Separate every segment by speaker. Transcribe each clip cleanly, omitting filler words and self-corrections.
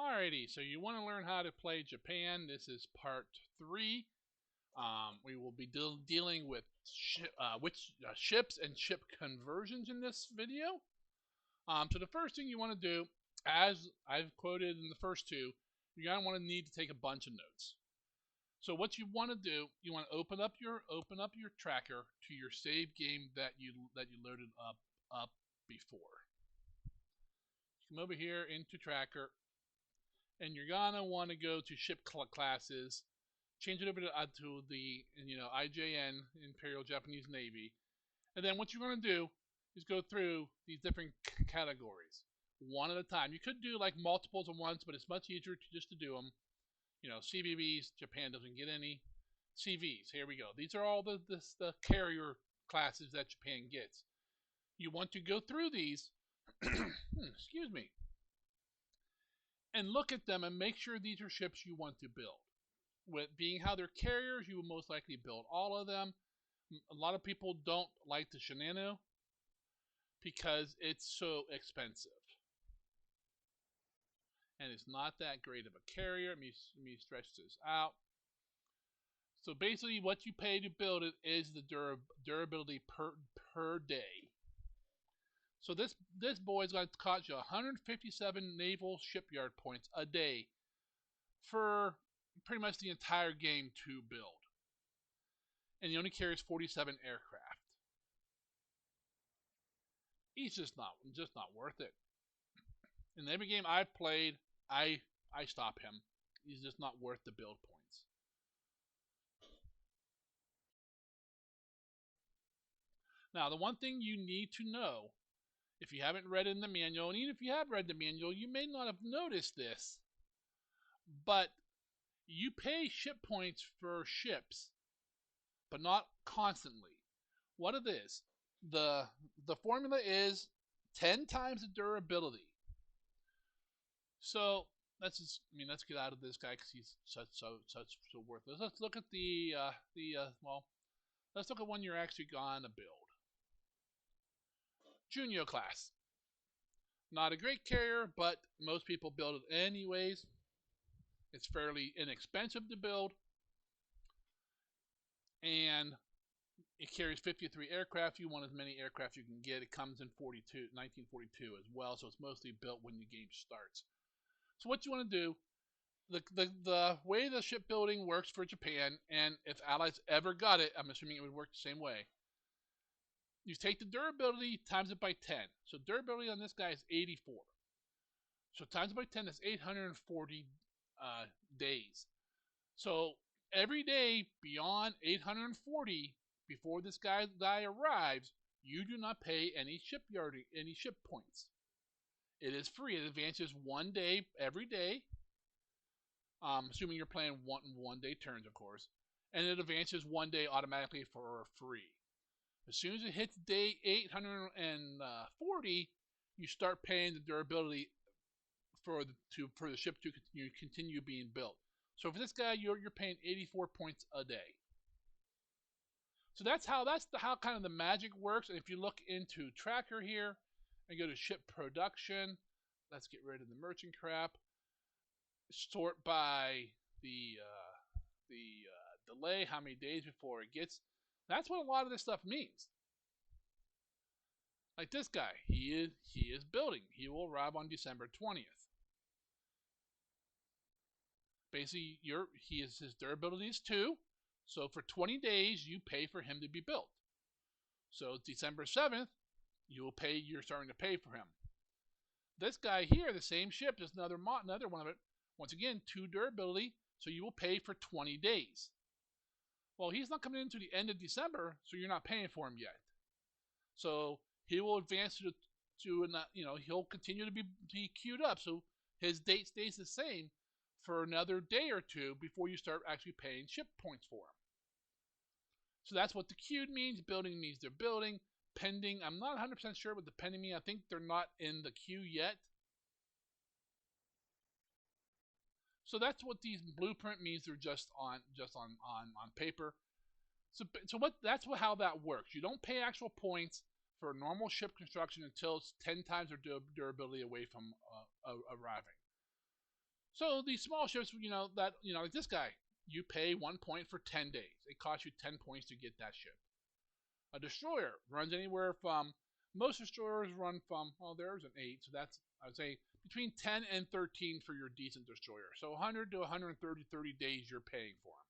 Speaker 1: Alrighty, so you want to learn how to play Japan. This is part 3. We will be dealing with ships and ship conversions in this video. So the first thing you want to do, as I've quoted in the first two, you're going to want to need to take a bunch of notes. So what you want to do, you want to open up your tracker to your save game that you loaded up before. Come over here into tracker, and you're gonna want to go to ship classes, change it over to the IJN, Imperial Japanese Navy, and then what you're gonna do is go through these different categories one at a time. You could do like multiples at once, but it's much easier just to do them. CVVs, Japan doesn't get any. CVs, here we go. These are all the carrier classes that Japan gets. You want to go through these, excuse me, and look at them and make sure these are ships you want to build. With being how they're carriers, you will most likely build all of them. A lot of people don't like the Shinano because it's so expensive. And it's not that great of a carrier. Let me stretch this out. So basically what you pay to build it is the durability per day. So this boy is going to cost you 157 naval shipyard points a day for pretty much the entire game to build. And he only carries 47 aircraft. He's just not worth it. In every game I've played, I stop him. He's just not worth the build points. Now, the one thing you need to know, if you haven't read in the manual, and even if you have read the manual, you may not have noticed this, but you pay ship points for ships, but not constantly. What it is, the formula is 10 times the durability. So let's get out of this guy because he's so worthless. Let's look at let's look at one you're actually gonna build. Junyo class. Not a great carrier, but most people build it anyways. It's fairly inexpensive to build. And it carries 53 aircraft. You want as many aircraft you can get. It comes in 1942 as well, so it's mostly built when the game starts. So what you want to do, the way the shipbuilding works for Japan, and if Allies ever got it, I'm assuming it would work the same way. You take the durability times it by 10. So durability on this guy is 84. So times it by 10 is 840 days. So every day beyond 840, before this guy arrives, you do not pay any ship points. It is free. It advances 1 day every day. Assuming you're playing one day turns, of course. And it advances 1 day automatically for free. As soon as it hits day 840, you start paying the durability for the ship to continue being built. So for this guy, you're paying 84 points a day. So that's how kind of the magic works. And if you look into tracker here and go to ship production, let's get rid of the merchant crap. Sort by the delay, how many days before it gets. That's what a lot of this stuff means. Like this guy, he is building. He will arrive on December 20th. Basically, his durability is 2. So for 20 days, you pay for him to be built. So December 7th, you're starting to pay for him. This guy here, the same ship, just another one of it. Once again, 2 durability, so you will pay for 20 days. Well, he's not coming into the end of December, so you're not paying for him yet. So he will advance he'll continue to be queued up. So his date stays the same for another day or two before you start actually paying ship points for him. So that's what the queued means. Building means they're building. Pending, I'm not 100% sure what the pending means. I think they're not in the queue yet. So that's what these blueprint means. They're just on paper. So how that works. You don't pay actual points for normal ship construction until it's 10 times their durability away from arriving. So these small ships, like this guy, you pay 1 point for 10 days. It costs you 10 points to get that ship. A destroyer runs anywhere from, most destroyers run from, well, there's an 8, so that's, I would say, between 10 and 13 for your decent destroyer. So 100 to 130 days you're paying for them.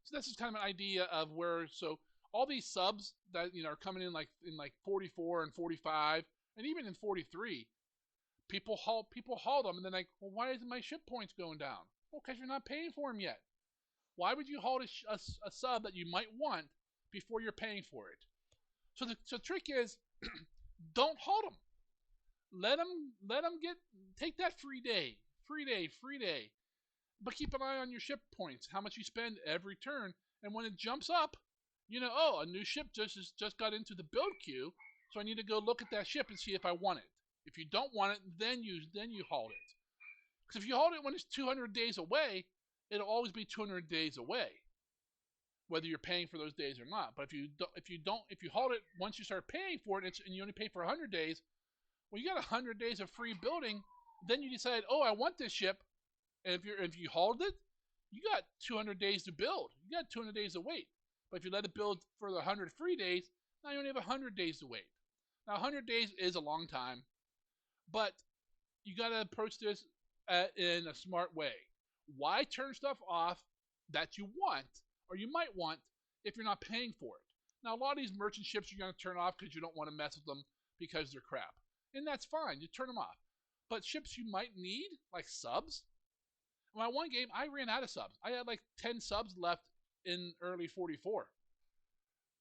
Speaker 1: So this is kind of an idea of where, so all these subs that are coming in like 44 and 45 and even in 43, people haul them and they're like, well, why isn't my ship points going down? Well, because you're not paying for them yet. Why would you haul a sub that you might want before you're paying for it? So the trick is, don't haul them. Let them take that free day. But keep an eye on your ship points, how much you spend every turn, and when it jumps up, a new ship just got into the build queue, so I need to go look at that ship and see if I want it. If you don't want it, then you haul it. Because if you hold it when it's 200 days away, it'll always be 200 days away, whether you're paying for those days or not. But if you hold it once you start paying for it, and you only pay for 100 days, well, you got 100 days of free building. Then you decide, oh, I want this ship, and if you hold it, you got 200 days to build. You got 200 days to wait. But if you let it build for the 100 free days, now you only have 100 days to wait. Now 100 days is a long time, but you got to approach this in a smart way. Why turn stuff off that you want or you might want if you're not paying for it? Now, a lot of these merchant ships you're going to turn off because you don't want to mess with them because they're crap. And that's fine. You turn them off. But ships you might need, like subs. My one game, I ran out of subs. I had like 10 subs left in early 44.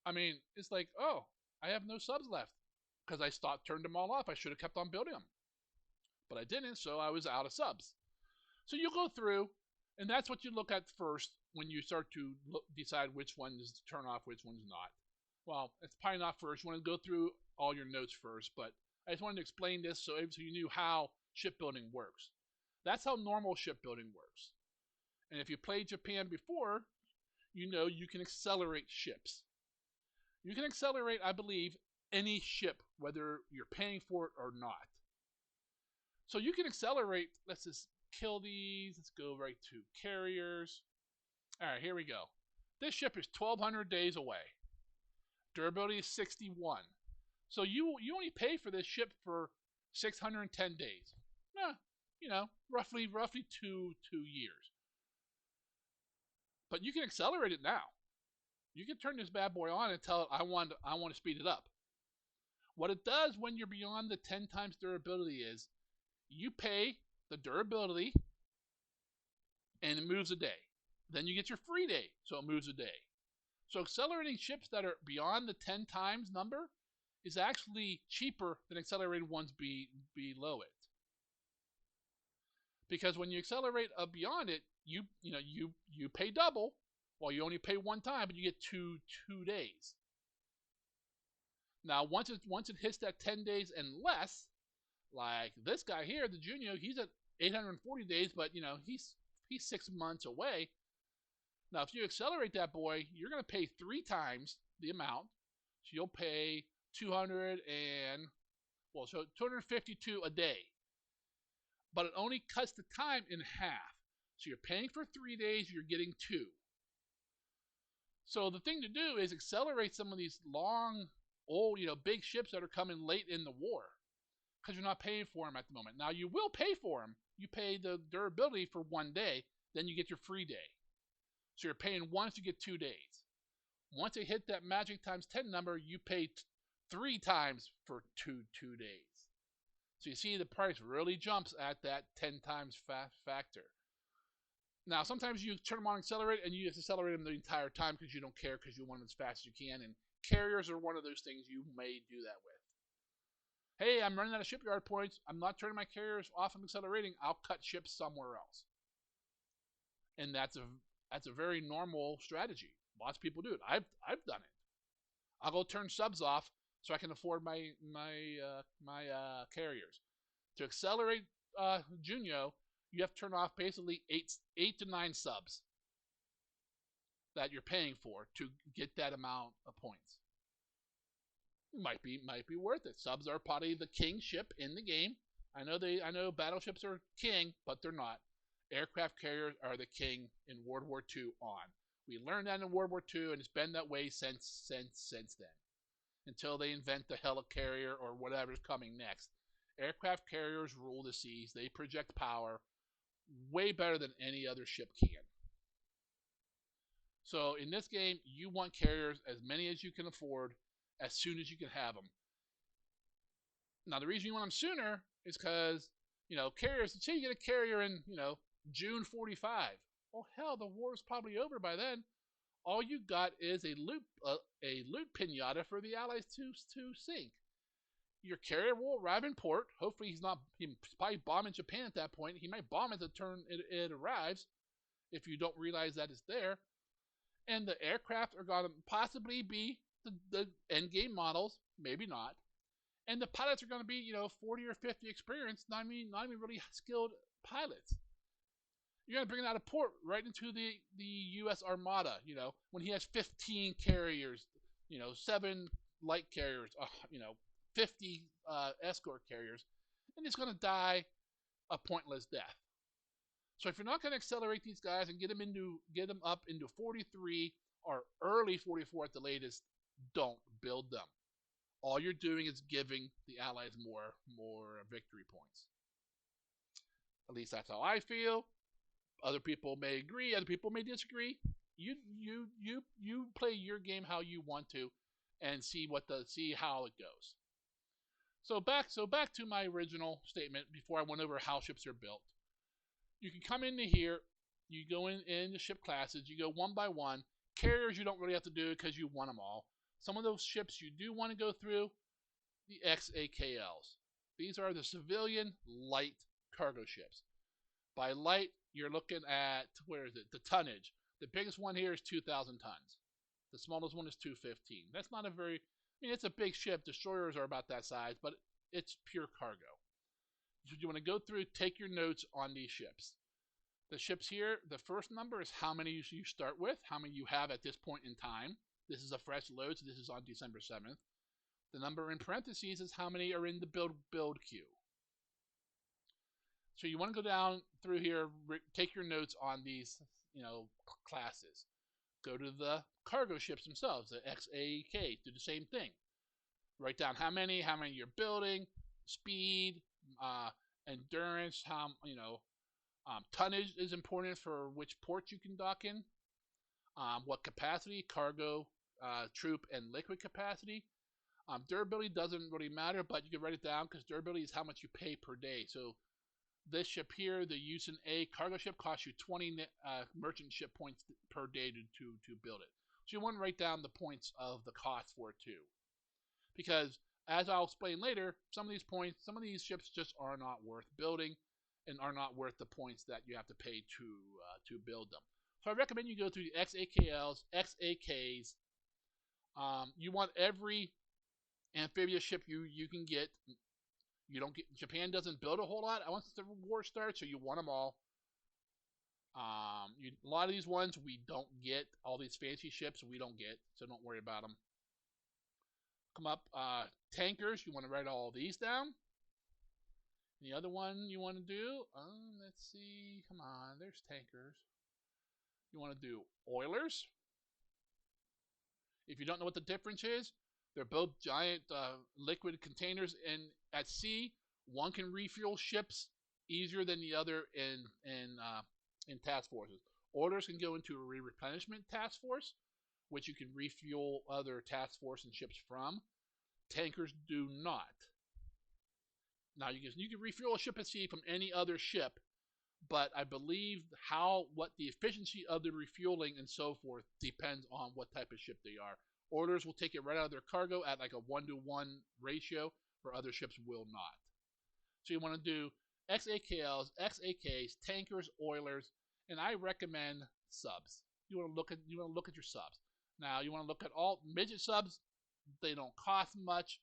Speaker 1: I mean, it's like, oh, I have no subs left because I turned them all off. I should have kept on building them. But I didn't, so I was out of subs. So you go through, and that's what you look at first when you start to decide which ones to turn off, which ones not. Well, it's probably not first. You want to go through all your notes first, but I just wanted to explain this so you knew how shipbuilding works. That's how normal shipbuilding works. And if you played Japan before, you know you can accelerate ships. You can accelerate, I believe, any ship, whether you're paying for it or not. So you can accelerate. Let's just kill these. Let's go right to carriers. All right, here we go. This ship is 1,200 days away. Durability is 61. So you only pay for this ship for 610 days. Roughly 2 years. But you can accelerate it now. You can turn this bad boy on and tell it I want to speed it up. What it does when you're beyond the 10 times durability is you pay the durability and it moves a day. Then you get your free day, so it moves a day. So accelerating ships that are beyond the 10 times number is actually cheaper than accelerated ones below it. Because when you accelerate beyond it, you pay double, while you only pay one time, but you get two days. Now once it hits that 10 days and less, like this guy here, the Junior, he's at 840 days, but he's 6 months away. Now if you accelerate that boy, you're going to pay 3 times the amount. So you'll pay 252 a day. But it only cuts the time in half. So you're paying for 3 days, you're getting 2. So the thing to do is accelerate some of these long, old, big ships that are coming late in the war, because you're not paying for them at the moment. Now you will pay for them. You pay the durability for 1 day, then you get your free day. So you're paying once, you get 2 days. Once they hit that magic times 10 number, you pay 3 times for two days. So you see the price really jumps at that 10 times factor. Now, sometimes you turn them on accelerate, and you just accelerate them the entire time because you don't care, because you want them as fast as you can. And carriers are one of those things you may do that with. Hey, I'm running out of shipyard points. I'm not turning my carriers off and accelerating. I'll cut ships somewhere else. And that's a very normal strategy. Lots of people do it. I've done it. I'll go turn subs off so I can afford my carriers. To accelerate Junio, you have to turn off basically 8 to 9 subs that you're paying for to get that amount of points. Might be worth it. Subs are probably the king ship in the game. I know battleships are king, but they're not. Aircraft carriers are the king in World War II on. We learned that in World War II, and it's been that way since then. Until they invent the helicarrier or whatever's coming next. Aircraft carriers rule the seas. They project power way better than any other ship can. So in this game, you want carriers as many as you can afford, as soon as you can have them. Now the reason you want them sooner is because carriers. Say you get a carrier in June 45. Well, hell, the war's probably over by then. All you got is a loot pinata for the Allies to sink. Your carrier will arrive in port. Hopefully he's probably bombing Japan at that point. He might bomb at the turn it arrives, if you don't realize that it's there. And the aircraft are going to possibly be the end game models, maybe not. And the pilots are going to be 40 or 50 experienced, not even really skilled pilots. You're going to bring it out of port right into the U.S. Armada, when he has 15 carriers, 7 light carriers, 50 escort carriers, and he's going to die a pointless death. So if you're not going to accelerate these guys and get them up into 43 or early 44 at the latest, don't build them. All you're doing is giving the Allies more victory points. At least that's how I feel. Other people may agree. Other people may disagree. You play your game how you want to, and see how it goes. So back to my original statement before I went over how ships are built. You can come into here. You go in the ship classes. You go one by one. Carriers you don't really have to do because you want them all. Some of those ships you do want to go through. The XAKLs. These are the civilian light cargo ships. By light, you're looking at, the tonnage. The biggest one here is 2,000 tons. The smallest one is 215. That's not it's a big ship. Destroyers are about that size, but it's pure cargo. So you want to go through, take your notes on these ships. The ships here, the first number is how many you start with, how many you have at this point in time. This is a fresh load, so this is on December 7th. The number in parentheses is how many are in the build queue. So you want to go down through here, take your notes on these, classes. Go to the cargo ships themselves, the XAK, do the same thing. Write down how many you're building, speed, endurance, tonnage is important for which port you can dock in, what capacity, cargo, troop, and liquid capacity. Durability doesn't really matter, but you can write it down because durability is how much you pay per day. So this ship here, the Usan A cargo ship, costs you 20 merchant ship points per day to build it. So you want to write down the points of the cost for it too. Because as I'll explain later, some of these ships just are not worth building and are not worth the points that you have to pay to build them. So I recommend you go through the XAKLs, XAKs. You want every amphibious ship you can get. Japan doesn't build a whole lot once the war starts, so you want them all. A lot of these ones we don't get. All these fancy ships we don't get, so don't worry about them. Come up, tankers. You want to write all these down. The other one you want to do, let's see. Come on, there's tankers. You want to do oilers. If you don't know what the difference is, they're both giant liquid containers, and at sea, one can refuel ships easier than the other in task forces. Oilers can go into a replenishment task force, which you can refuel other task force and ships from. Tankers do not. Now you can refuel a ship at sea from any other ship, but I believe what the efficiency of the refueling and so forth depends on what type of ship they are. Oilers will take it right out of their cargo at like a 1-to-1 ratio, where other ships will not. So you want to do XAKLs, XAKs, tankers, oilers, and I recommend subs. You want to look at your subs. Now you want to look at all midget subs. They don't cost much.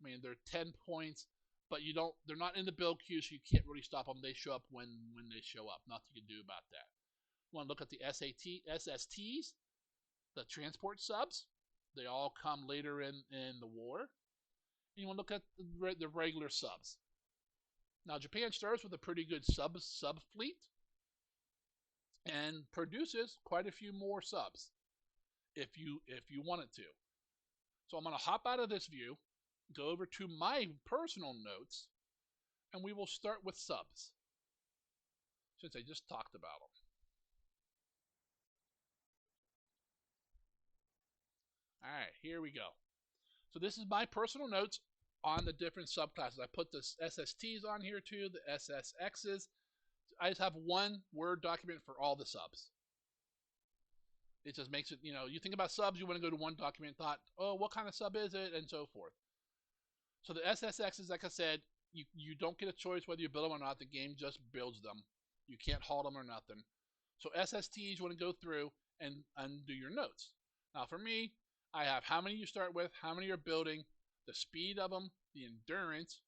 Speaker 1: I mean, they're 10 points, but they're not in the build queue, so you can't really stop them. They show up when they show up. Nothing you can do about that. You want to look at the SSTs, the transport subs. They all come later in the war. And you want to look at the regular subs. Now Japan starts with a pretty good sub fleet and produces quite a few more subs if you want it to. So I'm going to hop out of this view, go over to my personal notes, and we will start with subs since I just talked about them. All right, here we go. So this is my personal notes on the different subclasses. I put the SSTs on here too, the SSXs. I just have one Word document for all the subs. It just makes it, you think about subs, you want to go to one document, thought, oh, what kind of sub is it, and so forth. So the SSXs, like I said, you don't get a choice whether you build them or not. The game just builds them. You can't halt them or nothing. So SSTs, you want to go through and undo your notes. Now for me, I have how many you start with, how many you're building, the speed of them, the endurance,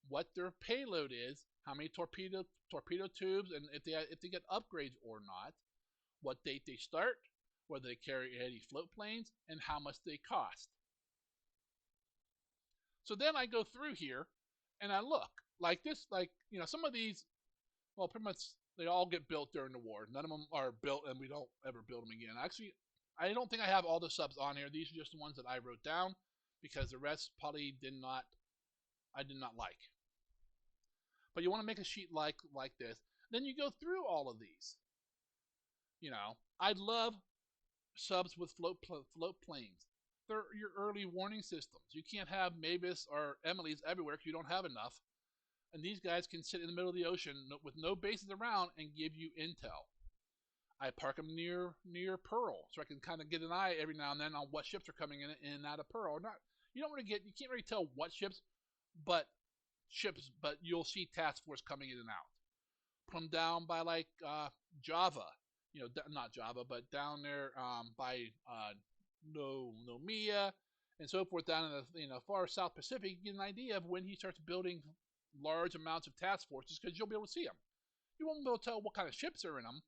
Speaker 1: what their payload is, how many torpedo tubes, and if they get upgrades or not, what date they start, whether they carry any float planes, and how much they cost. So then I go through here and I look like this, some of these, well, pretty much they all get built during the war. None of them are built and we don't ever build them again. Actually, I don't think I have all the subs on here. These are just the ones that I wrote down because the rest probably I did not like. But you want to make a sheet like this. Then you go through all of these. I love subs with float planes. They're your early warning systems. You can't have Mavis or Emily's everywhere because you don't have enough. And these guys can sit in the middle of the ocean with no bases around and give you intel. I park them near Pearl, so I can kind of get an eye every now and then on what ships are coming in and out of Pearl. Or not, you can't really tell what ships, but you'll see task force coming in and out. Put them down by Java, not Java, but down there by Nomiya and so forth, down in the far South Pacific. You get an idea of when he starts building large amounts of task forces because you'll be able to see them. You won't be able to tell what kind of ships are in them,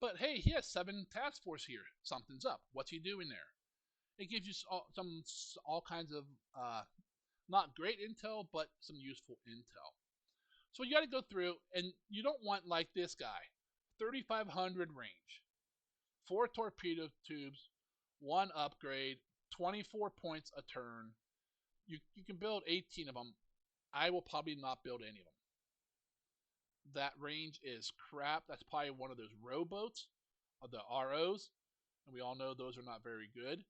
Speaker 1: but hey, he has 7 task force here. Something's up. What's he doing there? It gives you all kinds of not great intel, but some useful intel. So you got to go through, and you don't want like this guy, 3,500 range, 4 torpedo tubes, 1 upgrade, 24 points a turn. You can build 18 of them. I will probably not build any of them. That range is crap. That's probably one of those rowboats, of the ROs, and we all know those are not very good.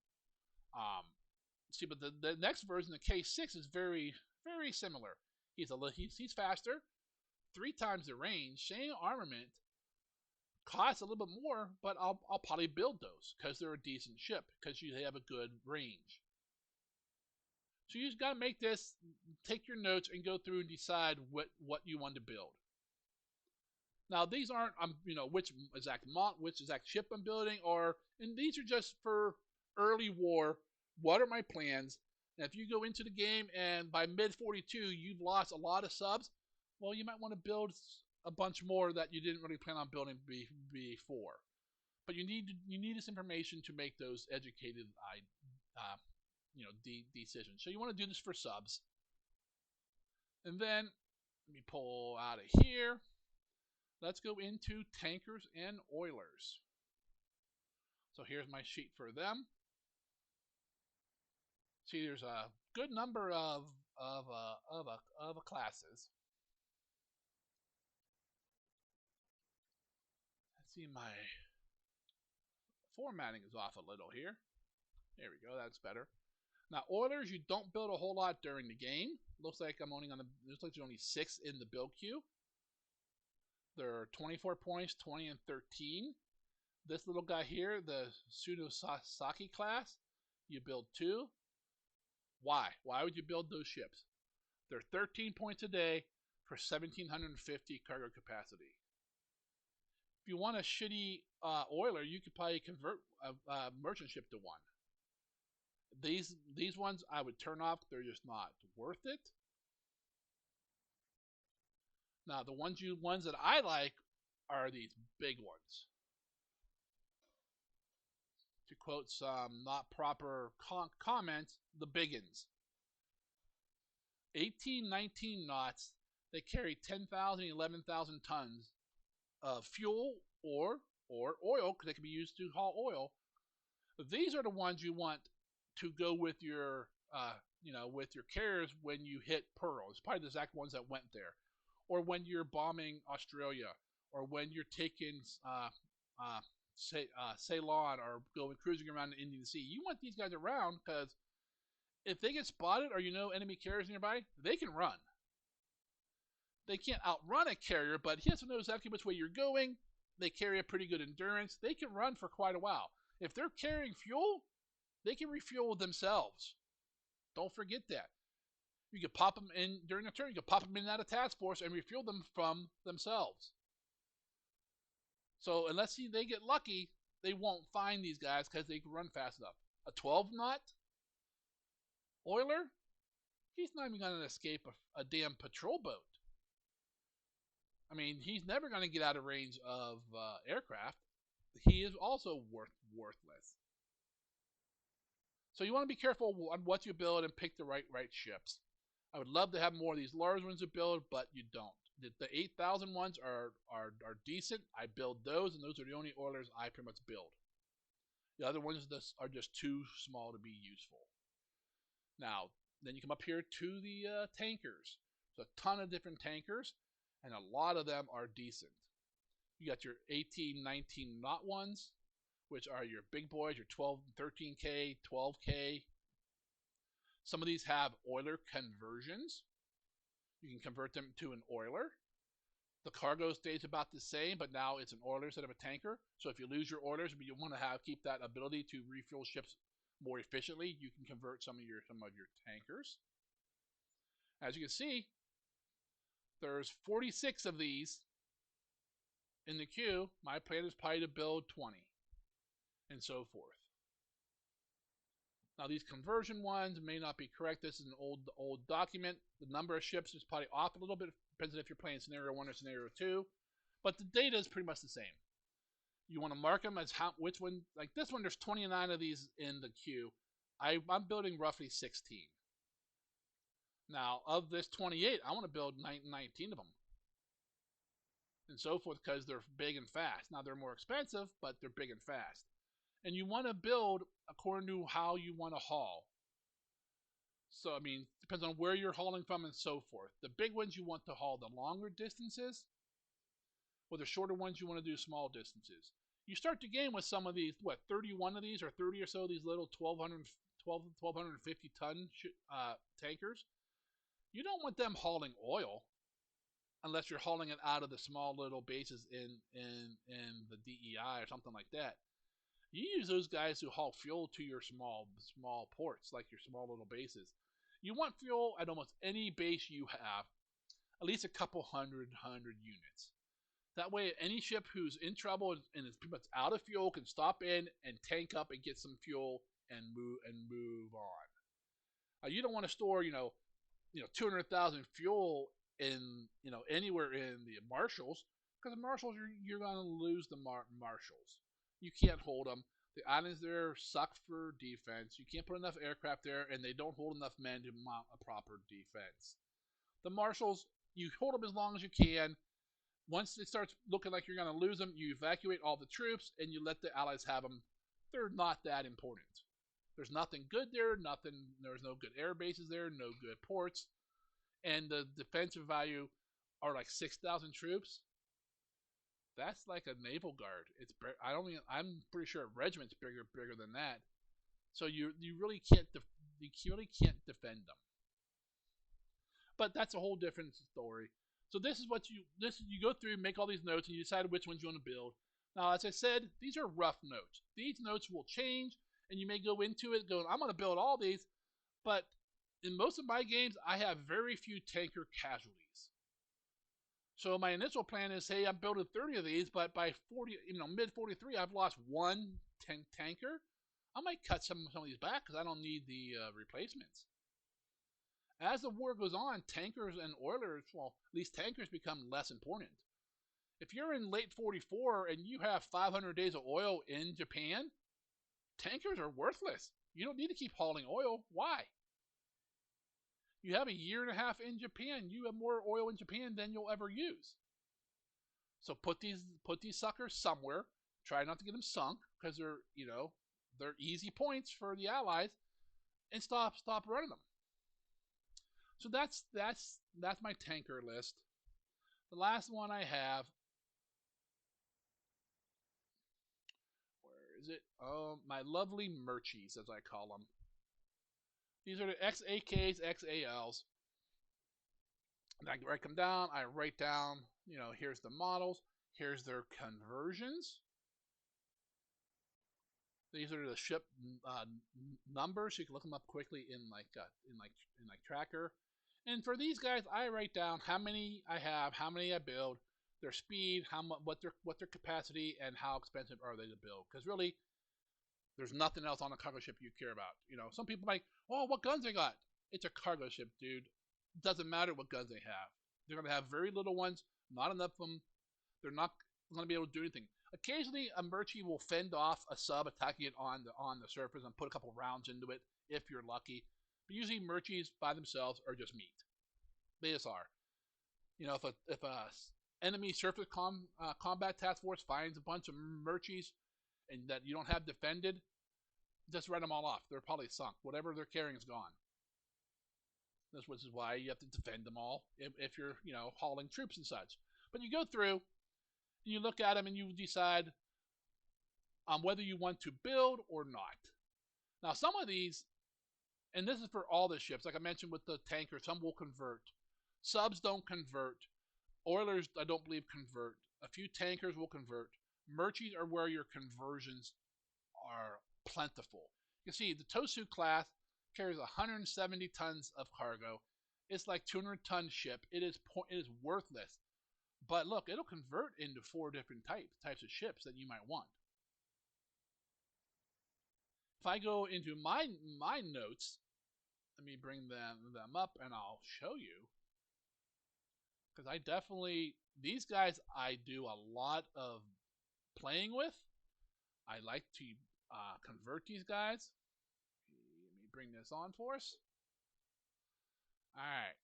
Speaker 1: But the next version, the K6, is very, very similar. He's faster, 3 times the range, same armament, costs a little bit more, but I'll probably build those because they're a decent ship because they have a good range. So you just got to make this, take your notes and go through and decide what you want to build. Now these aren't which exact ship I'm building, and these are just for early war. What are my plans? And if you go into the game and by mid 42 you've lost a lot of subs, well, you might want to build a bunch more that you didn't really plan on building before. But you need this information to make those educated decisions. So you want to do this for subs. And then let me pull out of here. Let's go into tankers and oilers. So here's my sheet for them. See, there's a good number of classes. Let's see, my formatting is off a little here. There we go, that's better. Now, oilers, you don't build a whole lot during the game. Looks like there's only 6 in the build queue. There are 24 points, 20 and 13. This little guy here, the Sudosaki class, you build 2. Why? Why would you build those ships? They're 13 points a day for 1,750 cargo capacity. If you want a shitty oiler, you could probably convert a merchant ship to one. These ones I would turn off. They're just not worth it. Now the ones that I like are these big ones. To quote some not proper comments, the biggins. 18, 19 knots. They carry 10,000, 11,000 tons of fuel or oil, because they can be used to haul oil. These are the ones you want to go with your with your carriers when you hit Pearl. It's probably the exact ones that went there, or when you're bombing Australia, or when you're taking Ceylon, or going cruising around the Indian Sea. You want these guys around, because if they get spotted or enemy carriers nearby, they can run. They can't outrun a carrier, but he has to know exactly which way you're going. They carry a pretty good endurance. They can run for quite a while. If they're carrying fuel, they can refuel themselves. Don't forget that. You can pop them in during a turn. You can pop them in and out of task force and refuel them from themselves. So unless they get lucky, they won't find these guys because they can run fast enough. A 12-knot oiler, he's not even going to escape a damn patrol boat. I mean, he's never going to get out of range of aircraft. He is also worthless. So you want to be careful on what you build and pick the right ships. I would love to have more of these large ones to build, but you don't. The 8,000 ones are decent. I build those, and those are the only oilers I pretty much build. The other ones are just too small to be useful. Now, then you come up here to the tankers. There's a ton of different tankers, and a lot of them are decent. You got your 18, 19 knot ones, which are your big boys, your 12, 13K, 12K. Some of these have oiler conversions. You can convert them to an oiler. The cargo stays about the same, but now it's an oiler instead of a tanker. So if you lose your oilers, but you want to keep that ability to refuel ships more efficiently, you can convert some of your tankers. As you can see, there's 46 of these in the queue. My plan is probably to build 20, and so forth. Now these conversion ones may not be correct. This is an old document. The number of ships is probably off a little bit. Depends on if you're playing scenario 1 or scenario 2. But the data is pretty much the same. You want to mark them as which one. Like this one, there's 29 of these in the queue. I'm building roughly 16. Now, of this 28, I want to build 19 of them. And so forth, because they're big and fast. Now, they're more expensive, but they're big and fast. And you want to build according to how you want to haul. So, I mean, depends on where you're hauling from and so forth. The big ones you want to haul the longer distances, or the shorter ones you want to do small distances. You start the game with some of these, 31 of these, or 30 or so of these little 1,250 ton tankers. You don't want them hauling oil unless you're hauling it out of the small little bases in the DEI or something like that. You use those guys who haul fuel to your small ports, like your small little bases. You want fuel at almost any base you have, at least a couple hundred units. That way, any ship who's in trouble and is pretty much out of fuel can stop in and tank up and get some fuel and move on. You don't want to store 200,000 fuel in anywhere in the Marshalls, because the Marshalls you're going to lose the Marshalls. You can't hold them. The islands there suck for defense. You can't put enough aircraft there, and they don't hold enough men to mount a proper defense. The Marshalls, you hold them as long as you can. Once it starts looking like you're going to lose them, you evacuate all the troops, and you let the Allies have them. They're not that important. There's nothing good there. There's no good air bases there. No good ports. And the defensive value are like 6,000 troops. That's like a naval guard. I'm pretty sure a regiment's bigger than that. So you really can't defend them. But that's a whole different story. So this is you go through, make all these notes, and you decide which ones you want to build. Now, as I said, these are rough notes. These notes will change, and you may go into it going, I'm going to build all these, but in most of my games, I have very few tanker casualties. So my initial plan is, hey, I'm building 30 of these, but by mid 43, I've lost one tanker. I might cut some of these back because I don't need the replacements. As the war goes on, tankers and oilers, at least tankers become less important. If you're in late 44 and you have 500 days of oil in Japan, tankers are worthless. You don't need to keep hauling oil. Why? You have a year and a half in Japan. You have more oil in Japan than you'll ever use. So put these suckers somewhere. Try not to get them sunk because they're easy points for the Allies, and stop running them. So that's my tanker list. The last one I have, where is it? My lovely Merchies, as I call them. These are the XAKs, XALs. And I write them down. I write down, here's the models. Here's their conversions. These are the ship numbers. You can look them up quickly in Tracker. And for these guys, I write down how many I have, how many I build, their speed, what their capacity, and how expensive are they to build. Because really, there's nothing else on a cargo ship you care about. Some people like, oh, what guns they got? It's a cargo ship, dude. It doesn't matter what guns they have. They're going to have very little ones, not enough of them. They're not going to be able to do anything. Occasionally, a Merchie will fend off a sub attacking it on the surface and put a couple rounds into it if you're lucky. But usually, Merchies by themselves are just meat. They just are. If a enemy surface combat task force finds a bunch of Merchies and that you don't have defended, just write them all off. They're probably sunk. Whatever they're carrying is gone. Which is why you have to defend them all if you're hauling troops and such. But you go through, and you look at them, and you decide whether you want to build or not. Now, some of these, and this is for all the ships, like I mentioned with the tanker, some will convert. Subs don't convert. Oilers, I don't believe, convert. A few tankers will convert. Merchies are where your conversions are plentiful. You can see the Tosu class carries 170 tons of cargo. It's like 200-ton ship. It is worthless. But look, it'll convert into 4 different types of ships that you might want. If I go into my notes, let me bring them up and I'll show you. Because these guys I do a lot of playing with. I like to convert these guys. Let me bring this on for us. Alright.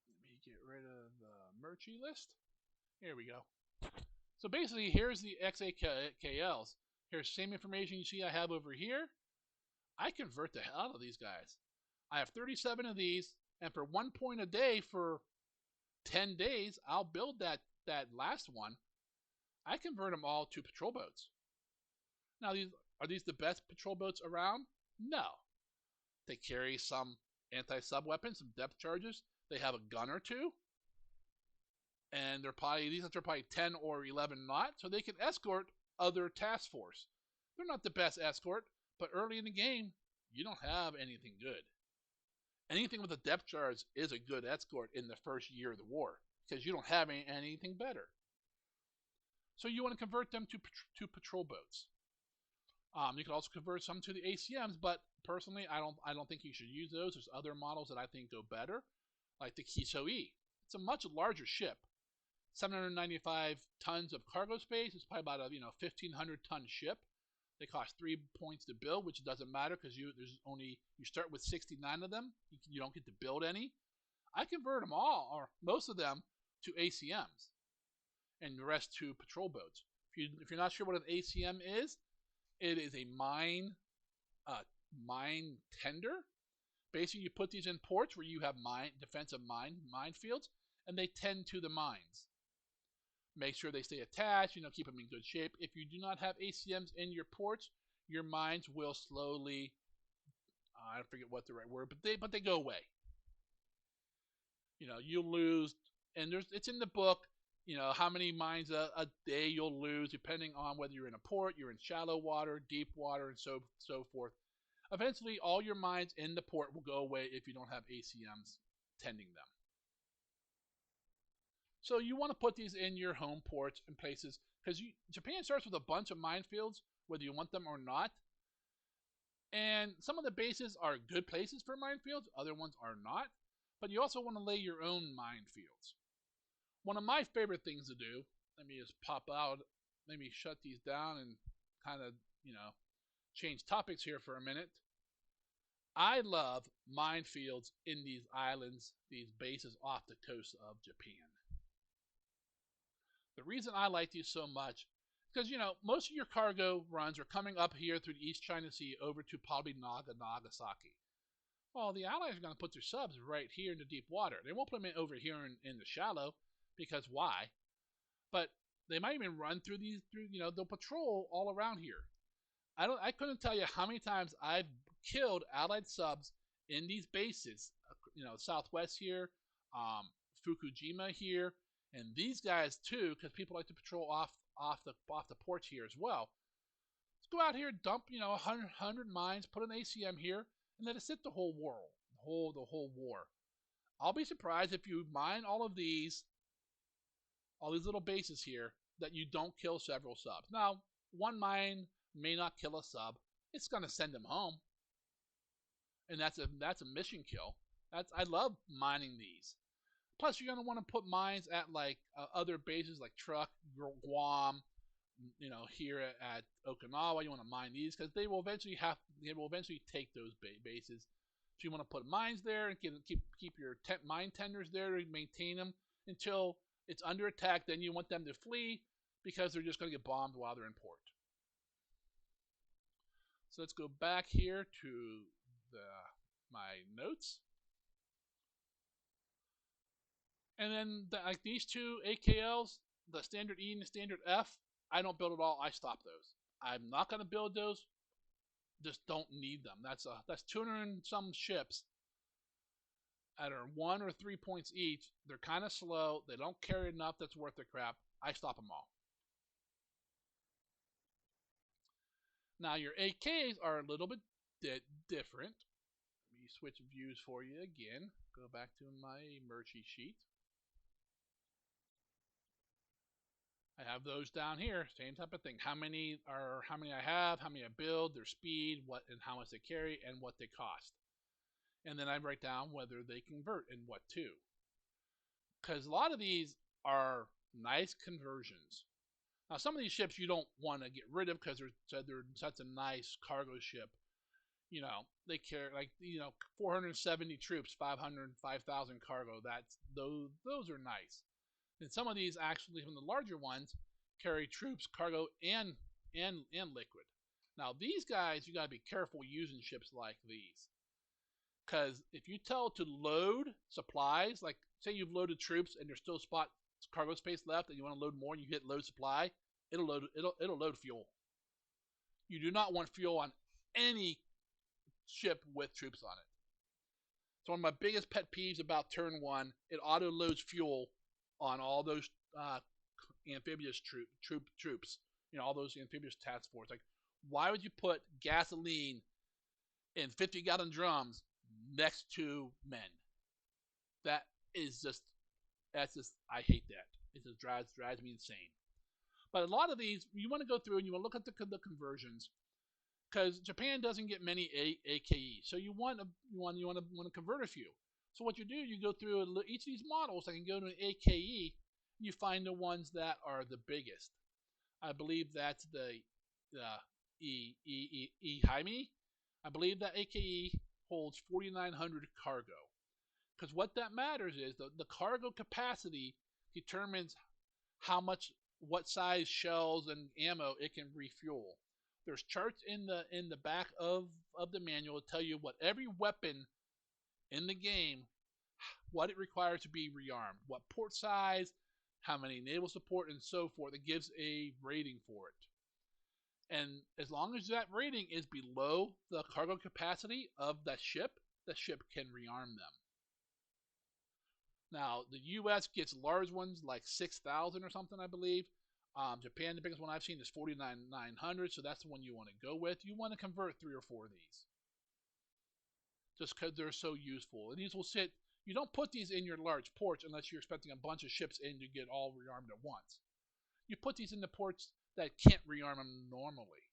Speaker 1: Let me get rid of the Merchie list. Here we go. So basically, here's the XAKLs. Here's the same information you see I have over here. I convert the hell out of these guys. I have 37 of these, and for 1 point a day for 10 days, I'll build that last one. I convert them all to patrol boats. Now, are these the best patrol boats around? No. They carry some anti-sub weapons, some depth charges. They have a gun or two. And these are probably 10 or 11 knot, so they can escort other task force. They're not the best escort, but early in the game, you don't have anything good. Anything with a depth charge is a good escort in the first year of the war, because you don't have anything better. So you want to convert them to patrol boats. You can also convert some to the ACMs, but personally, I don't think you should use those. There's other models that I think go better, like the Kiso E. It's a much larger ship. 795 tons of cargo space. It's probably about a 1,500-ton ship. They cost 3 points to build, which doesn't matter because you start with 69 of them. You don't get to build any. I convert them all, or most of them, to ACMs, and the rest to patrol boats. If you're not sure what an ACM is, it is a mine tender. Basically, you put these in ports where you have defensive minefields, and they tend to the mines. Make sure they stay attached, keep them in good shape. If you do not have ACMs in your ports, your mines will slowly, I forget what the right word, but they go away. You'll lose, and it's in the book, how many mines a day you'll lose, depending on whether you're in a port, you're in shallow water, deep water, and so forth. Eventually, all your mines in the port will go away if you don't have ACMs tending them. So you want to put these in your home ports and places, because Japan starts with a bunch of minefields, whether you want them or not. And some of the bases are good places for minefields, other ones are not. But you also want to lay your own minefields. One of my favorite things to do, let me just pop out, let me shut these down and kind of, change topics here for a minute. I love minefields in these islands, these bases off the coast of Japan. The reason I like these so much, because most of your cargo runs are coming up here through the East China Sea over to probably Nagasaki. Well, the Allies are going to put their subs right here in the deep water. They won't put them over here in the shallow, because why? But they might even run through they'll patrol all around here. I couldn't tell you how many times I've killed Allied subs in these bases. Southwest here, um, Fukujima here, and these guys too, because people like to patrol off the ports here as well. Let's go out here, dump 100 mines, put an ACM here, and let it sit the whole war, the whole war. I'll be surprised if you mine all these little bases here, that you don't kill several subs. Now, one mine may not kill a sub. It's going to send them home, and that's a mission kill. I love mining these. Plus, you're going to want to put mines at like other bases like Truk, Guam, here at Okinawa. You want to mine these because they will eventually take those bases. So you want to put mines there and keep your mine tenders there to maintain them until it's under attack. Then you want them to flee because they're just going to get bombed while they're in port. So let's go back here to my notes. And then like these two AKLs, the standard E and the standard F, I don't build at all. I stop those. I'm not going to build those. Just don't need them. That's 200 and some ships that are 1 or 3 points each. They're kind of slow. They don't carry enough that's worth their crap. I stop them all. Now your AKs are a little bit different. Let me switch views for you again. Go back to my merchie sheet. I have those down here, same type of thing. How many I have, how many I build, their speed, what and how much they carry, and what they cost. And then I write down whether they convert and what to. Because a lot of these are nice conversions. Now, some of these ships you don't want to get rid of because they're such a nice cargo ship. They carry 470 troops, 5,000 cargo. Those are nice. And some of these actually, from the larger ones, carry troops, cargo, and liquid. Now these guys, you got to be careful using ships like these, because if you tell it to load supplies, like say you've loaded troops and there's still cargo space left, and you want to load more, and you hit load supply, it'll load fuel. You do not want fuel on any ship with troops on it. It's one of my biggest pet peeves about turn 1. It auto loads fuel on all those amphibious troops. All those amphibious task force. Like, why would you put gasoline in 50-gallon drums next to men? That's just, I hate that. It just drives me insane. But a lot of these, you want to go through and you want to look at the conversions, because Japan doesn't get many AKE, so you want to convert a few. So what you do, you go through each of these models. I can go to an AKE. You find the ones that are the biggest. I believe that's the Jaime. I believe that AKE holds 4,900 cargo. Because what that matters is the cargo capacity determines what size shells and ammo it can refuel. There's charts in the back of the manual to tell you what every weapon in the game, what it requires to be rearmed, what port size, how many naval support, and so forth. It gives a rating for it. And as long as that rating is below the cargo capacity of the ship can rearm them. Now, the U.S. gets large ones like 6,000 or something, I believe. Japan, the biggest one I've seen is 4,900, so that's the one you want to go with. You want to convert 3 or 4 of these, just because they're so useful. And these will sit. You don't put these in your large ports unless you're expecting a bunch of ships in to get all rearmed at once. You put these in the ports that can't rearm them normally.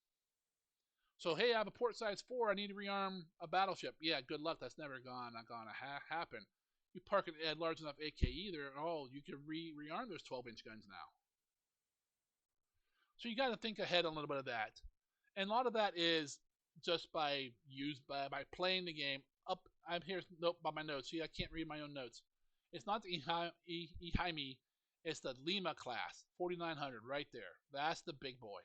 Speaker 1: So, hey, I have a port size 4. I need to rearm a battleship. Yeah, good luck. That's never gonna happen. You park a large enough AKE there, you can rearm those 12-inch guns now. So you got to think ahead a little bit of that. And a lot of that is just by playing the game. Up, I'm here. Nope, by my notes. See, I can't read my own notes. It's not the Jaime. It's the Lima class, 4900, right there. That's the big boy.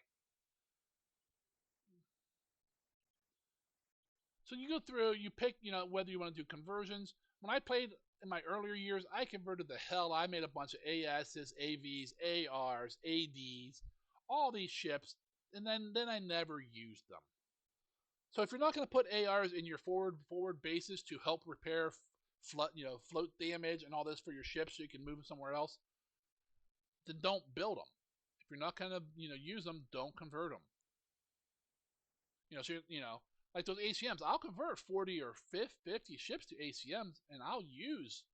Speaker 1: So you go through, you pick, whether you want to do conversions. When I played in my earlier years, I converted the hell. I made a bunch of ASs, AVs, ARs, ADs, all these ships, and then I never used them. So if you're not going to put ARs in your forward bases to help repair float damage and all this for your ships, so you can move them somewhere else, then don't build them. If you're not going to use them, don't convert them. Like those ACMs, I'll convert 40 or 50 ships to ACMs, and I'll use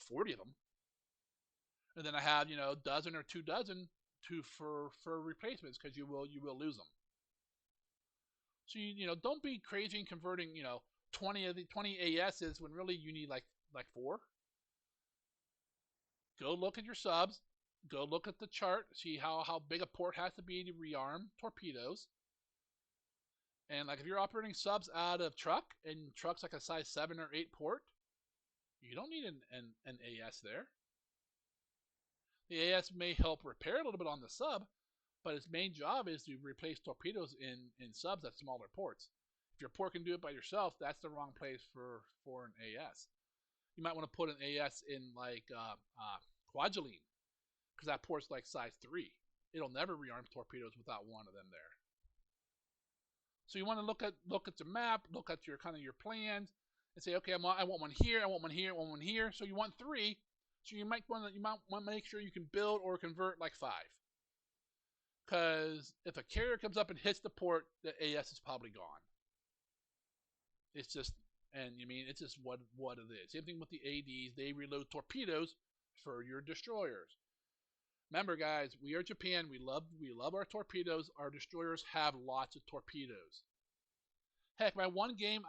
Speaker 1: 40 of them, and then I have a dozen or 2 dozen for replacements, because you will lose them. So don't be crazy and converting 20 ASs when really you need like 4. Go look at your subs. Go look at the chart. See how big a port has to be to rearm torpedoes. And like if you're operating subs out of truck, and truck's like a size 7 or 8 port, you don't need an AS there. The AS may help repair a little bit on the sub, but its main job is to replace torpedoes in subs at smaller ports. If your port can do it by yourself, that's the wrong place for an AS. You might want to put an AS in like Kwajalein, because that port's like size 3. It'll never rearm torpedoes without one of them there. So you want to look at the map, look at your your plans, and say, okay, I want one here, I want one here, I want one here. So you want 3. So you might want to make sure you can build or convert like 5. Because if a carrier comes up and hits the port, the AS is probably gone. It's just, it's just what it is. Same thing with the ADs. They reload torpedoes for your destroyers. Remember, guys, we are Japan. We love our torpedoes. Our destroyers have lots of torpedoes. Heck, my one game,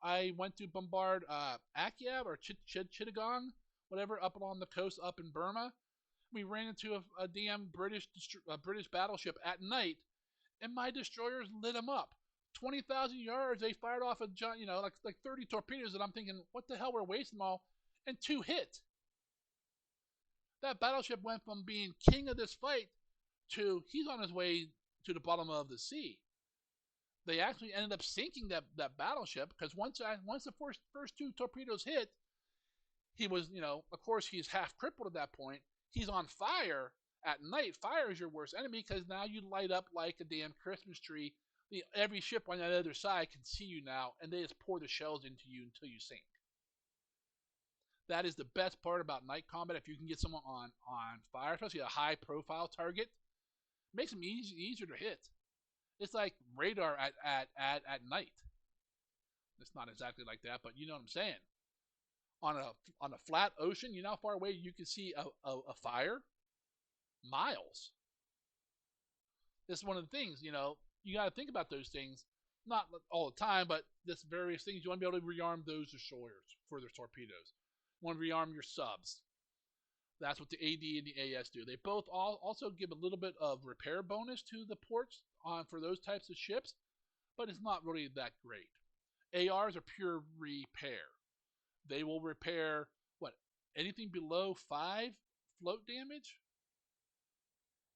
Speaker 1: I went to bombard Akyab or Chittagong, whatever, up along the coast up in Burma. We ran into a damn British battleship at night, and my destroyers lit them up. 20,000 yards, they fired off like 30 torpedoes, and I'm thinking, what the hell, we're wasting them all, and 2 hit. That battleship went from being king of this fight to he's on his way to the bottom of the sea. They actually ended up sinking that battleship, because once the first 2 torpedoes hit, he was, of course, he's half crippled at that point. He's on fire at night. Fire is your worst enemy, because now you light up like a damn Christmas tree. Every ship on the other side can see you now, and they just pour the shells into you until you sink. That is the best part about night combat. If you can get someone on fire, especially a high-profile target, it makes them easier to hit. It's like radar at night. It's not exactly like that, but you know what I'm saying. On a flat ocean, you know how far away you can see a fire? Miles. This is one of the things, you got to think about those things. Not all the time, but this various things. You want to be able to rearm those destroyers for their torpedoes. You want to rearm your subs. That's what the AD and the AS do. They both also give a little bit of repair bonus to the ports for those types of ships, but it's not really that great. ARs are pure repair. They will repair anything below 5 float damage.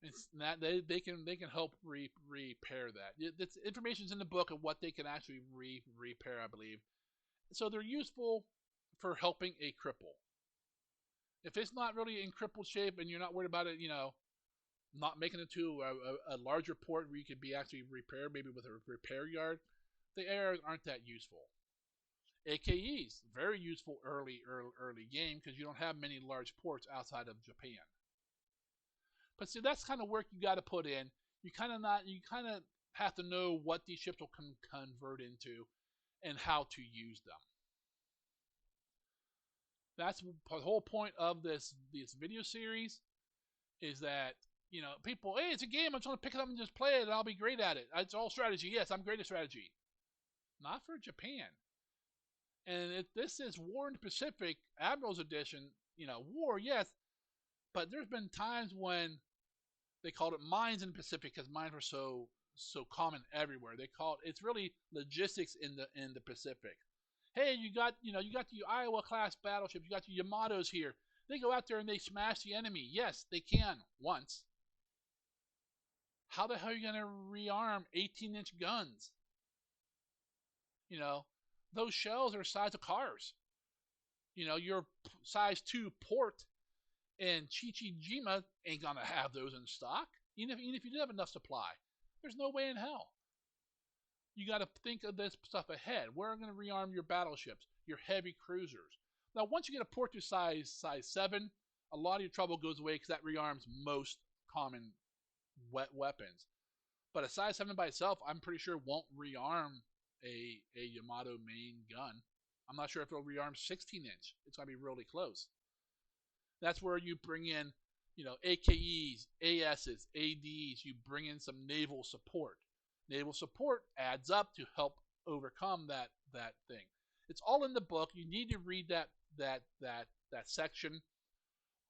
Speaker 1: It's that they can help repair that. This information's in the book of what they can actually repair, I believe. So they're useful for helping a cripple. If it's not really in crippled shape and you're not worried about it, not making it to a larger port where you could be actually repaired, maybe with a repair yard, the ARs aren't that useful. AKEs, very useful early game, because you don't have many large ports outside of Japan. But see, that's kind of work you got to put in. You kind of have to know what these ships will convert into and how to use them. That's the whole point of this video series, is that people, hey, it's a game, I'm trying to pick it up and just play it and I'll be great at it. It's all strategy. Yes, I'm great at strategy. Not for Japan. And if this is War in the Pacific, Admiral's Edition, war, yes, but there's been times when they called it Mines in the Pacific, because mines were so so common everywhere. They call it, it's really logistics in the Pacific. Hey, you got the Iowa class battleship, you got the Yamatos here. They go out there and they smash the enemy. Yes, they can once. How the hell are you gonna rearm 18-inch guns? You know, those shells are the size of cars. Your size 2 port in Chichijima ain't gonna have those in stock. Even if you did have enough supply, there's no way in hell. You got to think of this stuff ahead. Where are going to rearm your battleships, your heavy cruisers? Now, once you get a port to size 7, a lot of your trouble goes away because that rearms most common weapons. But a size 7 by itself, I'm pretty sure won't rearm a Yamato main gun. I'm not sure if it'll rearm 16-inch. It's going to be really close. That's where you bring in, AKEs, ASs, ADs. You bring in some naval support. Naval support adds up to help overcome that thing. It's all in the book. You need to read that section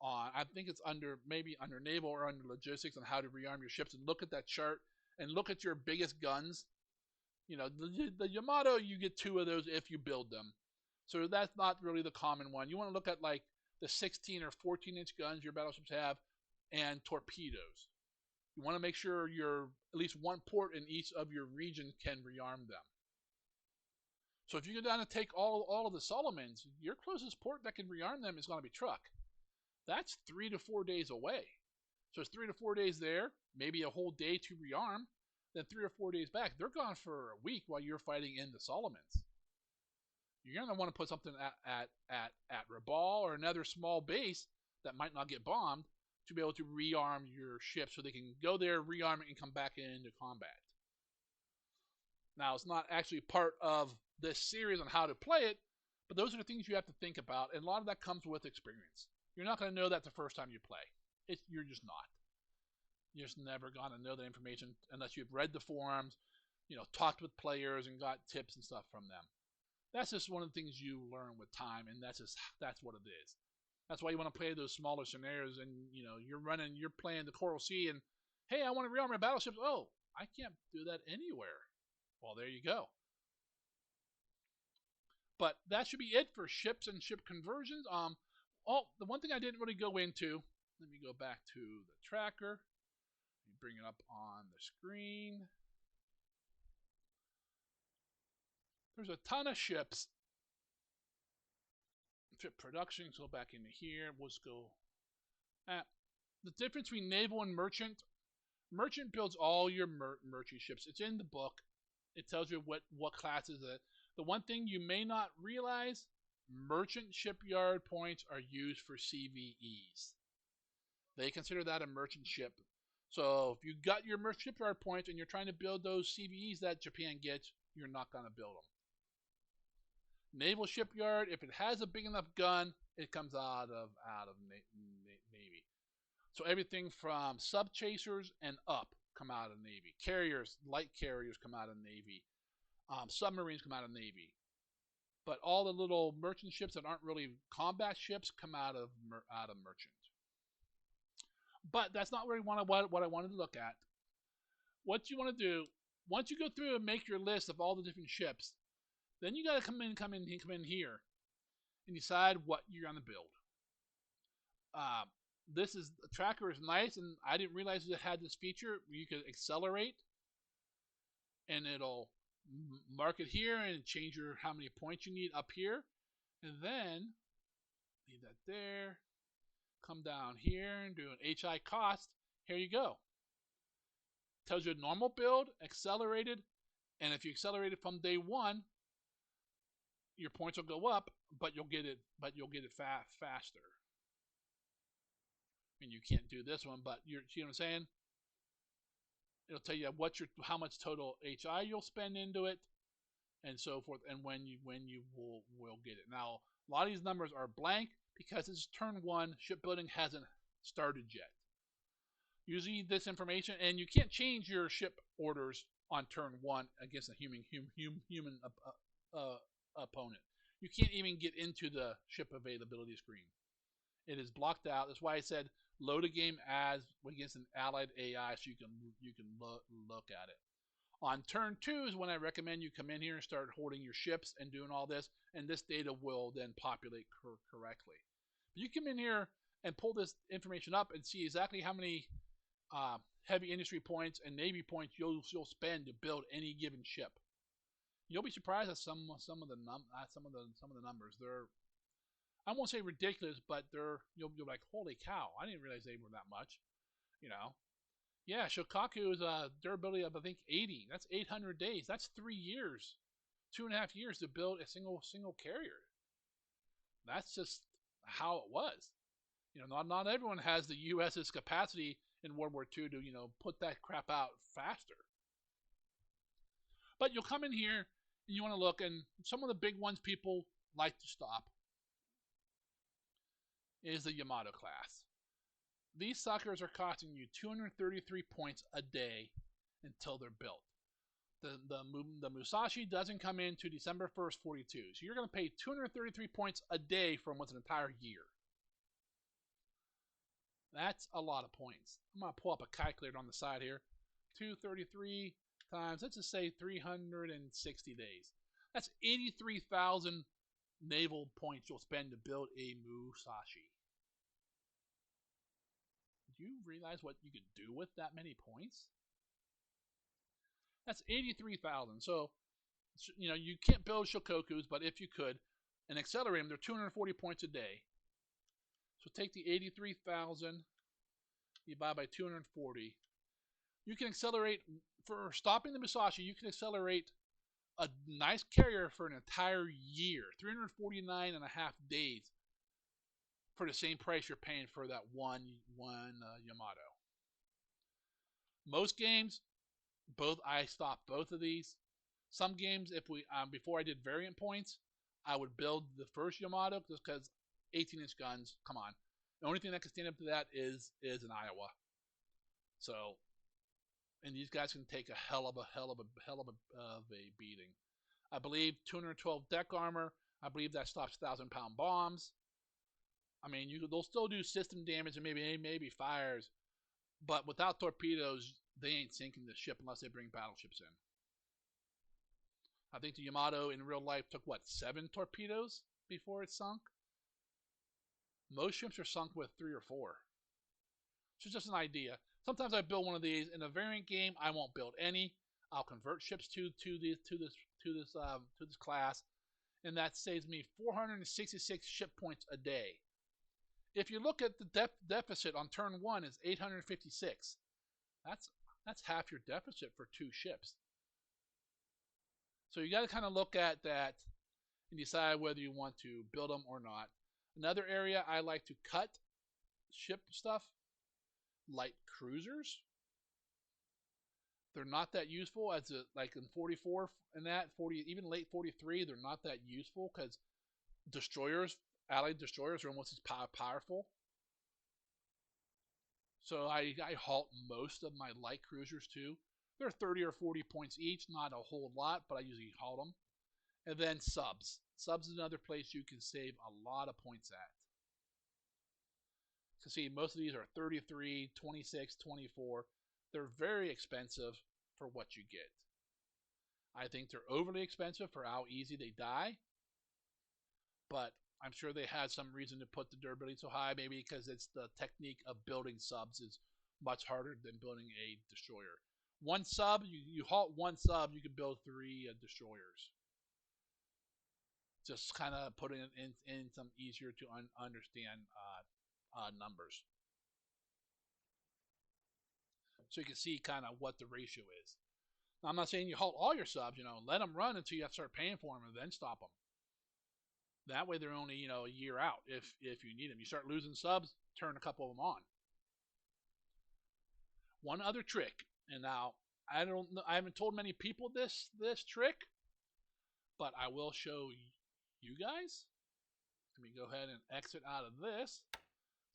Speaker 1: on, I think it's maybe under naval or under logistics, on how to rearm your ships, and look at that chart and look at your biggest guns. The Yamato, you get 2 of those if you build them. So that's not really the common one. You want to look at like the 16 or 14-inch guns your battleships have, and torpedoes. You want to make sure you're at least one port in each of your region can rearm them. So if you go down and take all of the Solomons, your closest port that can rearm them is going to be Truk. That's 3 to 4 days away. So it's 3 to 4 days there, maybe a whole day to rearm, then 3 or 4 days back. They're gone for a week while you're fighting in the Solomons. You're going to want to put something at Rabaul or another small base that might not get bombed to be able to rearm your ship so they can go there, rearm it, and come back into combat. Now, it's not actually part of this series on how to play it, but those are the things you have to think about, and a lot of that comes with experience. You're not going to know that the first time you play. You're just not. You're just never going to know that information unless you've read the forums, talked with players and got tips and stuff from them. That's just one of the things you learn with time, and that's what it is. That's why you want to play those smaller scenarios, and you're playing the Coral Sea, and hey, I want to rearm my battleships. Oh, I can't do that anywhere. Well, there you go. But that should be it for ships and ship conversions. The one thing I didn't really go into. Let me go back to the tracker. Let me bring it up on the screen. There's a ton of ships. Ship production, so back into here. Let's go. The difference between naval and merchant. Merchant builds all your merchant ships. It's in the book. It tells you what classes it. The one thing you may not realize, merchant shipyard points are used for CVEs. They consider that a merchant ship. So if you got your merchant shipyard points and you're trying to build those CVEs that Japan gets, you're not going to build them. Naval shipyard, if it has a big enough gun, it comes out of Navy. So everything from sub chasers and up come out of Navy. Carriers, light carriers come out of Navy. Submarines come out of Navy. But all the little merchant ships that aren't really combat ships come out of merchant. But that's not really what I wanted to look at. What you want to do, once you go through and make your list of all the different ships, then you got to come in here and decide what you're going to build. The tracker is nice, and I didn't realize it had this feature where you could accelerate, and it'll mark it here and change how many points you need up here, and then leave that there. Come down here and do an HI cost. Here you go. Tells you normal build, accelerated, and if you accelerate it from day 1, your points will go up, but you'll get it faster. I mean, you can't do this one, but you see what I'm saying? It'll tell you how much total HI you'll spend into it, and so forth, and when you will get it. Now, a lot of these numbers are blank because it's turn 1. Shipbuilding hasn't started yet. Usually, this information, and you can't change your ship orders on turn 1 against a human opponent. You can't even get into the ship availability screen. It is blocked out. That's why I said load a game as against an allied AI so you can look at it. On turn 2 is when I recommend you come in here and start holding your ships and doing all this, and this data will then populate correctly. But you come in here and pull this information up and see exactly how many heavy industry points and navy points you'll spend to build any given ship. You'll be surprised at some of the numbers. They're, I won't say ridiculous, but you'll be like, holy cow! I didn't realize they were that much. You know, yeah. Shokaku is a durability of I think 80. That's 800 days. That's 3 years, 2.5 years to build a single carrier. That's just how it was. Not everyone has the U.S.'s capacity in World War II to put that crap out faster. But you'll come in here and you want to look, and some of the big ones people like to stop is the Yamato class. These suckers are costing you 233 points a day until they're built. The Musashi doesn't come in to December 1st, 42. So you're going to pay 233 points a day for almost an entire year. That's a lot of points. I'm going to pull up a calculator on the side here. 233 times, let's just say 360 days. That's 83,000 naval points you'll spend to build a Musashi. Do you realize what you can do with that many points? That's 83,000. So, you can't build Shokokus, but if you could, and accelerate them, they're 240 points a day. So take the 83,000, divide by 240. You can accelerate, for stopping the Musashi, you can accelerate a nice carrier for an entire year, 349 and a half days, for the same price you're paying for that one Yamato. Most games, I stopped both of these. Some games, if we before I did variant points, I would build the first Yamato just because 18-inch guns. Come on, the only thing that can stand up to that is an Iowa. So, and these guys can take a hell of a beating. I believe 212 deck armor. I believe that stops 1,000-pound bombs. I mean, they'll still do system damage and maybe fires, but without torpedoes, they ain't sinking the ship unless they bring battleships in. I think the Yamato in real life took, 7 torpedoes before it sunk? Most ships are sunk with 3 or 4. So just an idea. Sometimes I build one of these. In a variant game, I won't build any. I'll convert ships to this class, and that saves me 466 ship points a day. If you look at the deficit on turn 1 is 856. That's half your deficit for 2 ships. So you got to kind of look at that and decide whether you want to build them or not. Another area I like to cut ship stuff, light cruisers. They're not that useful like in 44 and that 40, even late 43. They're not that useful because Allied destroyers are almost as powerful. So I halt most of my light cruisers too. They're 30 or 40 points each, not a whole lot, but I usually halt them. And then subs. Subs is another place you can save a lot of points at. So see, most of these are 33, 26, 24. They're very expensive for what you get. I think they're overly expensive for how easy they die. But I'm sure they had some reason to put the durability so high, maybe because it's the technique of building subs is much harder than building a destroyer. One sub, you halt one sub, you can build 3 destroyers. Just kind of putting it in some easier to understand numbers. So you can see kind of what the ratio is. Now, I'm not saying you halt all your subs, let them run until you have to start paying for them and then stop them. That way they're only, a year out if you need them. You start losing subs, turn a couple of them on. One other trick, and now I haven't told many people this trick, but I will show you guys. Let me go ahead and exit out of this.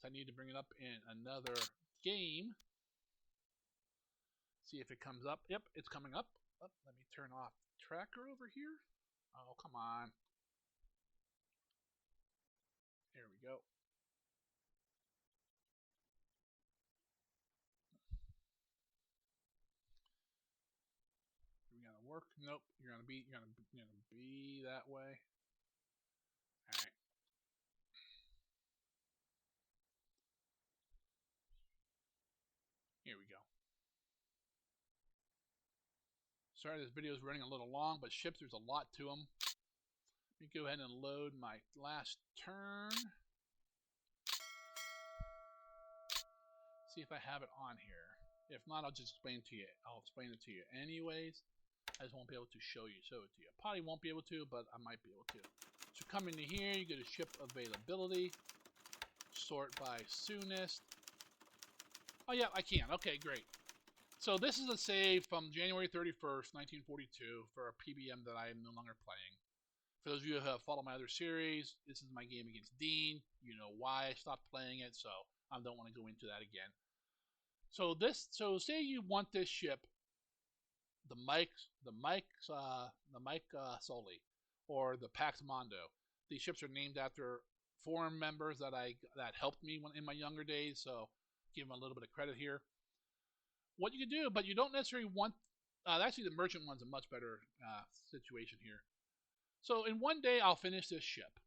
Speaker 1: So I need to bring it up in another game. See if it comes up. Yep, it's coming up. Oh, let me turn off tracker over here. Oh, come on. There we go. work? Nope. You're gonna be that way. All right. Here we go. Sorry, this video is running a little long, but ships, there's a lot to them. Let me go ahead and load my last turn. See if I have it on here. If not, I'll just explain it to you. I'll explain it to you anyways. I just won't be able to show it to you. Probably won't be able to, but I might be able to. So come into here, you go to ship availability, sort by soonest. Oh yeah, I can. Okay, great. So this is a save from January 31st, 1942 for a PBM that I am no longer playing. For those of you who have followed my other series, this is my game against Dean. You know why I stopped playing it, so I don't want to go into that again. So say you want this ship, the Mike Sully, or the Pax Mondo. These ships are named after forum members that helped me in my younger days, so give them a little bit of credit here. What you can do, but you don't necessarily want. Actually, the merchant one's a much better situation here. So in one day, I'll finish this ship,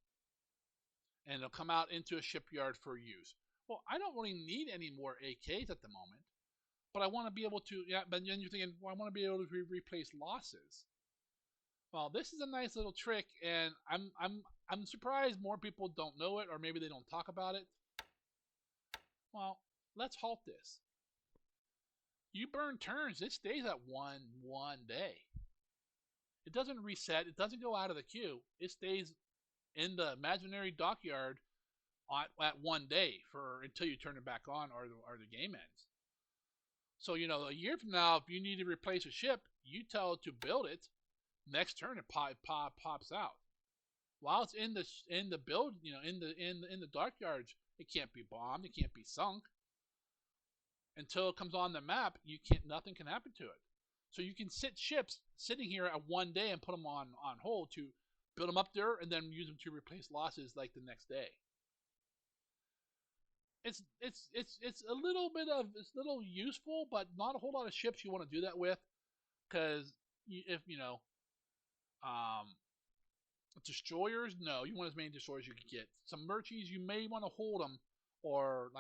Speaker 1: and it'll come out into a shipyard for use. Well, I don't really need any more AKs at the moment, but I want to be able to. Yeah, but then you're thinking, well, I want to be able to replace losses. Well, this is a nice little trick, and I'm surprised more people don't know it, or maybe they don't talk about it. Well, let's halt this. You burn turns, it stays at one day. It doesn't reset. It doesn't go out of the queue. It stays in the imaginary dockyard at one day until you turn it back on or the game ends. So a year from now, if you need to replace a ship, you tell it to build it. Next turn, it pops out. While it's in the build, in the dockyards, it can't be bombed. It can't be sunk. Until it comes on the map, nothing can happen to it. So you can sit ships sitting here at one day and put them on hold to build them up there and then use them to replace losses like the next day. It's a little useful, but not a whole lot of ships you want to do that with, because if destroyers, no, you want as many destroyers you can get. Some merchies, you may want to hold them, or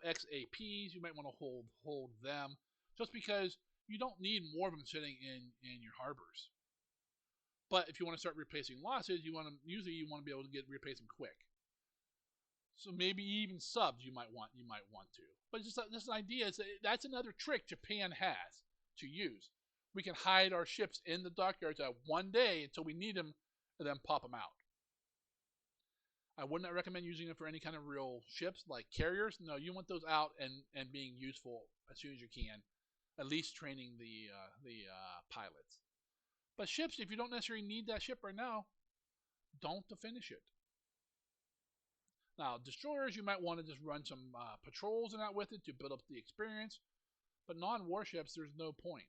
Speaker 1: XAPs, you might want to hold them, just because you don't need more of them sitting in your harbors. But if you want to start replacing losses, usually you want to be able to replace them quick. So maybe even subs you might want to. But just an idea is that's another trick Japan has to use. We can hide our ships in the dockyards at one day until we need them, and then pop them out. I would not recommend using them for any kind of real ships like carriers. No, you want those out and being useful as soon as you can, at least training the pilots. But ships, if you don't necessarily need that ship right now, don't finish it. Now, destroyers, you might want to just run some patrols and out with it to build up the experience. But non-warships, there's no point.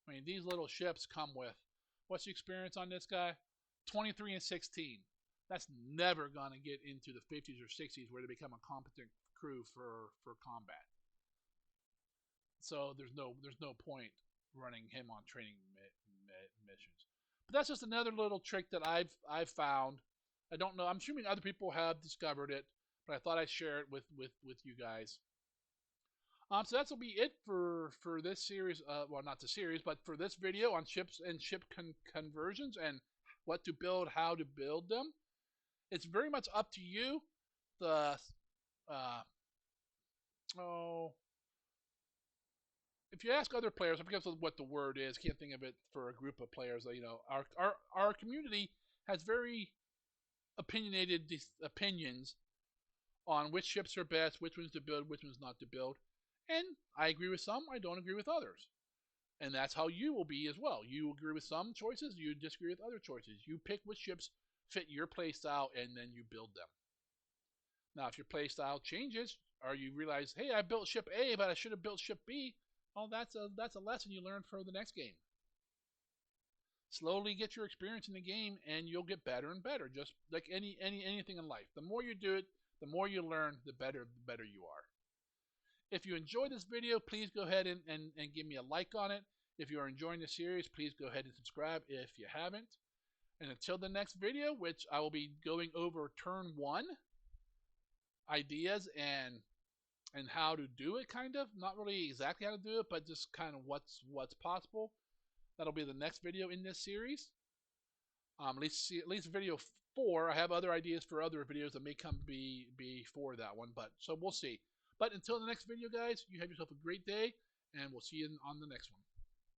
Speaker 1: I mean, these little ships come with, what's the experience on this guy? 23 and 16. That's never going to get into the 50s or 60s where they become a competent crew for combat. So there's no point running him on training missions. But that's just another little trick that I've found. I don't know. I'm assuming other people have discovered it, but I thought I'd share it with you guys. So that's will be it for this series. Well, not the series, but for this video on ships and ship conversions and what to build, how to build them. It's very much up to you. If you ask other players, I forget what the word is. Can't think of it for a group of players. Our community has very opinionated opinions on which ships are best, which ones to build, which ones not to build. And I agree with some, I don't agree with others. And that's how you will be as well. You agree with some choices, you disagree with other choices. You pick which ships fit your playstyle, and then you build them. Now, if your playstyle changes, or you realize, hey, I built ship A, but I should have built ship B, well, that's a lesson you learn for the next game. Slowly get your experience in the game, and you'll get better and better, just like anything in life. The more you do it, the more you learn, the better you are. If you enjoyed this video, please go ahead and give me a like on it. If you are enjoying the series, please go ahead and subscribe if you haven't. And until the next video, which I will be going over turn 1 ideas and how to do it, kind of. Not really exactly how to do it, but just kind of what's possible. That'll be the next video in this series. At least video 4. I have other ideas for other videos that may come before that one, but so we'll see. But until the next video, guys, you have yourself a great day, and we'll see you on the next one.